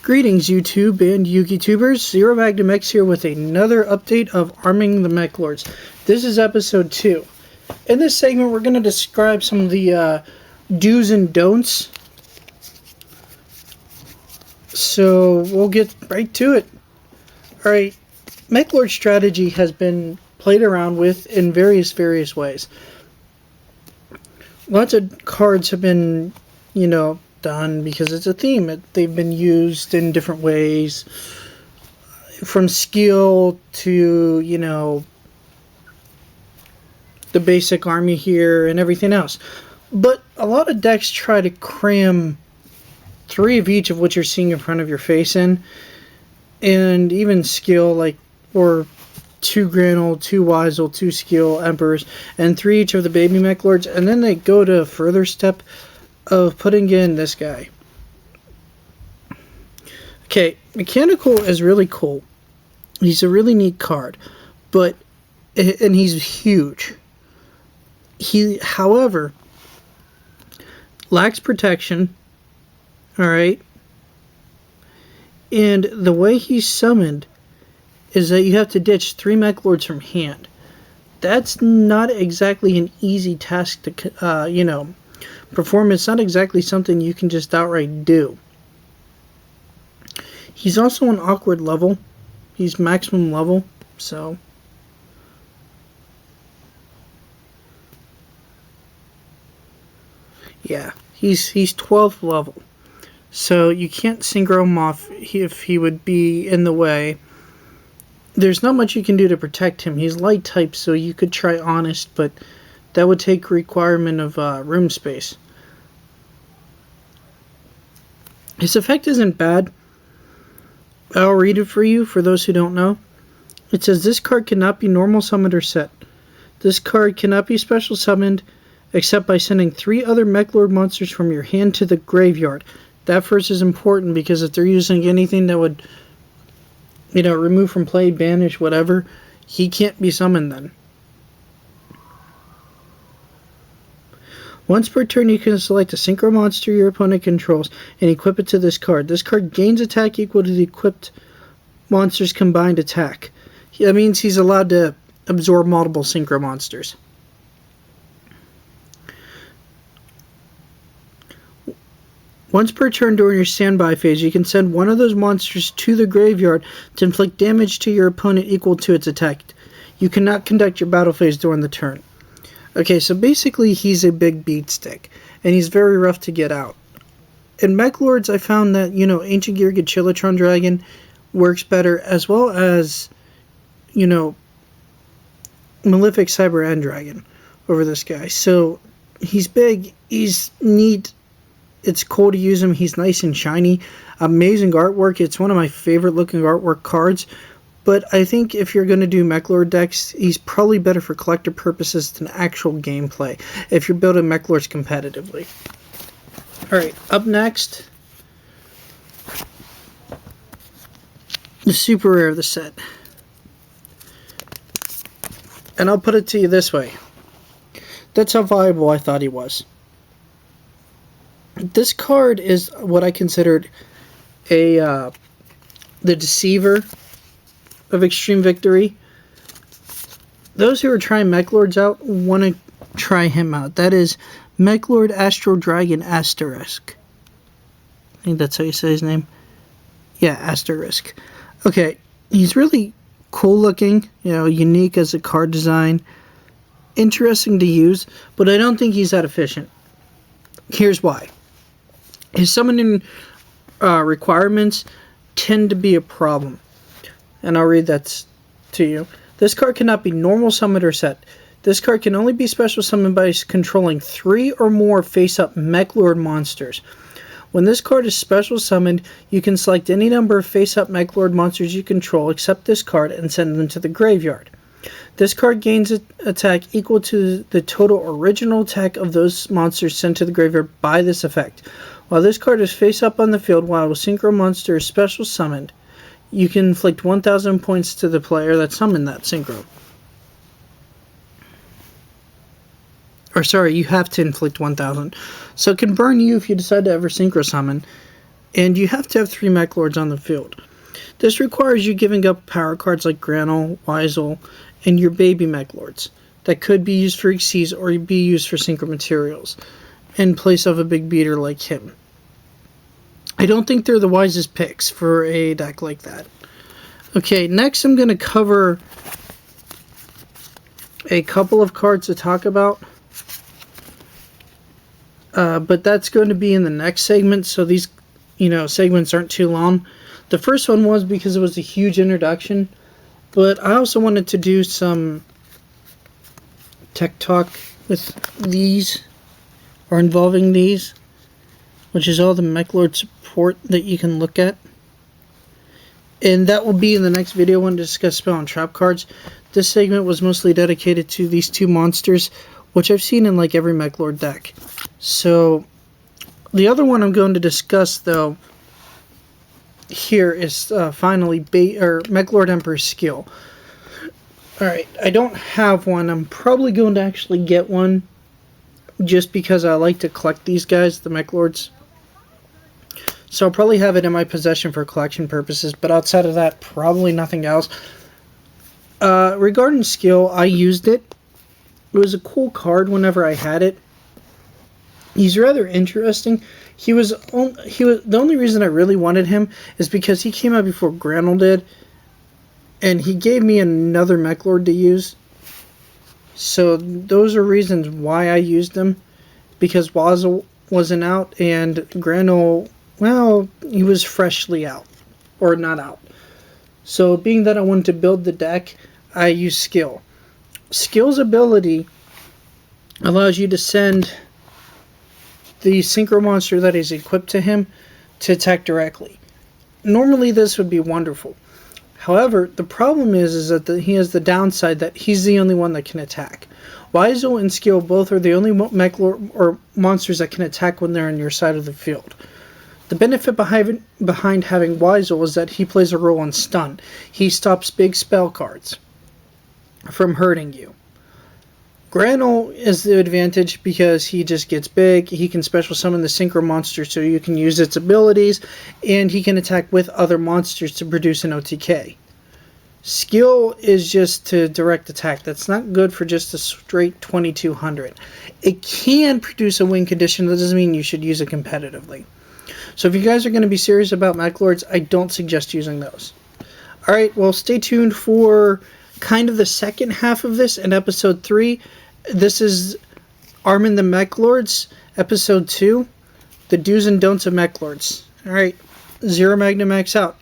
Greetings YouTube and YugiTubers, ZeroMagnumX here with another update of Arming the Meklords. This is episode 2. In this segment we're going to describe some of the do's and don'ts. So we'll get right to it. Alright, Meklord strategy has been played around with in various ways. Lots of cards have been, done because it's a theme. They've been used in different ways, from skill to, the basic army here and everything else. But a lot of decks try to cram 3 of each of what you're seeing in front of your face in, and even skill, or 2 Granule, 2 Weisel, 2 skill Emperors, and 3 each of the baby Meklords, and then they go to a further step of putting in this guy. Okay, Mechanical is really cool. He's a really neat card, and he's huge. He, however, lacks protection, alright? And the way he's summoned is that you have to ditch 3 Meklords from hand. That's not exactly an easy task to, perform. It's not exactly something you can just outright do. He's also an awkward level. He's maximum level, so yeah, he's 12th level. So you can't synchro him off if he would be in the way. There's not much you can do to protect him. He's light type, so you could try Honest, but that would take requirement of room space. His effect isn't bad. I'll read it for you, for those who don't know. It says, this card cannot be normal summoned or set. This card cannot be special summoned except by sending 3 other Meklord monsters from your hand to the graveyard. That first is important because if they're using anything that would, remove from play, banish, whatever, he can't be summoned then. Once per turn, you can select a synchro monster your opponent controls and equip it to this card. This card gains attack equal to the equipped monster's combined attack. That means he's allowed to absorb multiple synchro monsters. Once per turn during your standby phase, you can send one of those monsters to the graveyard to inflict damage to your opponent equal to its attack. You cannot conduct your battle phase during the turn. Okay, so basically he's a big beat stick, and he's very rough to get out. In Meklords, I found that, Ancient Gear Chilotron Dragon works better, as well as, Malefic Cyber End Dragon over this guy. So, he's big, he's neat, it's cool to use him, he's nice and shiny, amazing artwork, it's one of my favorite looking artwork cards. But I think if you're going to do Meklord decks, he's probably better for collector purposes than actual gameplay, if you're building Meklords competitively. Alright, up next, the super rare of the set. And I'll put it to you this way. That's how valuable I thought he was. This card is what I considered the Deceiver of Extreme Victory. Those who are trying Meklords out want to try him out. That is Meklord Astro Dragon Asterisk. I think that's how you say his name. Yeah, Asterisk. Okay, he's really cool looking, unique as a card design. Interesting to use, but I don't think he's that efficient. Here's why. His summoning requirements tend to be a problem. And I'll read that to you. This card cannot be normal summoned or set. This card can only be special summoned by controlling 3 or more face-up Meklord monsters. When this card is special summoned, you can select any number of face-up Meklord monsters you control except this card and send them to the graveyard. This card gains an attack equal to the total original attack of those monsters sent to the graveyard by this effect. While this card is face-up on the field while a synchro monster is special summoned, you can inflict 1,000 points to the player that summoned that synchro. Or sorry, you have to inflict 1,000. So it can burn you if you decide to ever synchro summon. and you have to have 3 Meklords on the field. This requires you giving up power cards like Granule, Weisel, and your baby Meklords that could be used for Xyz or be used for Synchro Materials in place of a big beater like him. I don't think they're the wisest picks for a deck like that. Okay, next I'm going to cover a couple of cards to talk about. But that's going to be in the next segment, so these, segments aren't too long. The first one was because it was a huge introduction, but I also wanted to do some tech talk with these, or involving these, which is all the Meklord support that you can look at. And that will be in the next video when I discuss spell and trap cards. This segment was mostly dedicated to these 2 monsters, which I've seen in like every Meklord deck. So, the other one I'm going to discuss, though, here is finally Meklord Emperor's skill. Alright, I don't have one. I'm probably going to actually get one, just because I like to collect these guys, the Meklords. So I'll probably have it in my possession for collection purposes, but outside of that, probably nothing else. Regarding skill, I used it. It was a cool card whenever I had it. He's rather interesting. The only reason I really wanted him is because he came out before Granule did, and he gave me another Meklord to use. So those are reasons why I used him, because Weisel wasn't out, and Granule, well, he was freshly out, or not out. So being that I wanted to build the deck, I used Skill. Skill's ability allows you to send the Synchro monster that is equipped to him to attack directly. Normally this would be wonderful. However, the problem is that he has the downside that he's the only one that can attack. Weisel and Skill both are the only Meklord or monsters that can attack when they're on your side of the field. The benefit behind having Weisel is that he plays a role in stun. He stops big spell cards from hurting you. Granule is the advantage because he just gets big, he can special summon the Synchro monster so you can use its abilities, and he can attack with other monsters to produce an OTK. Skill is just to direct attack. That's not good for just a straight 2200. It can produce a win condition, that doesn't mean you should use it competitively. So if you guys are going to be serious about Meklords, I don't suggest using those. Alright, well stay tuned for kind of the second half of this in episode 3. This is Armin the Meklords, episode 2, the do's and don'ts of Meklords. Alright, ZeroMagnumX out.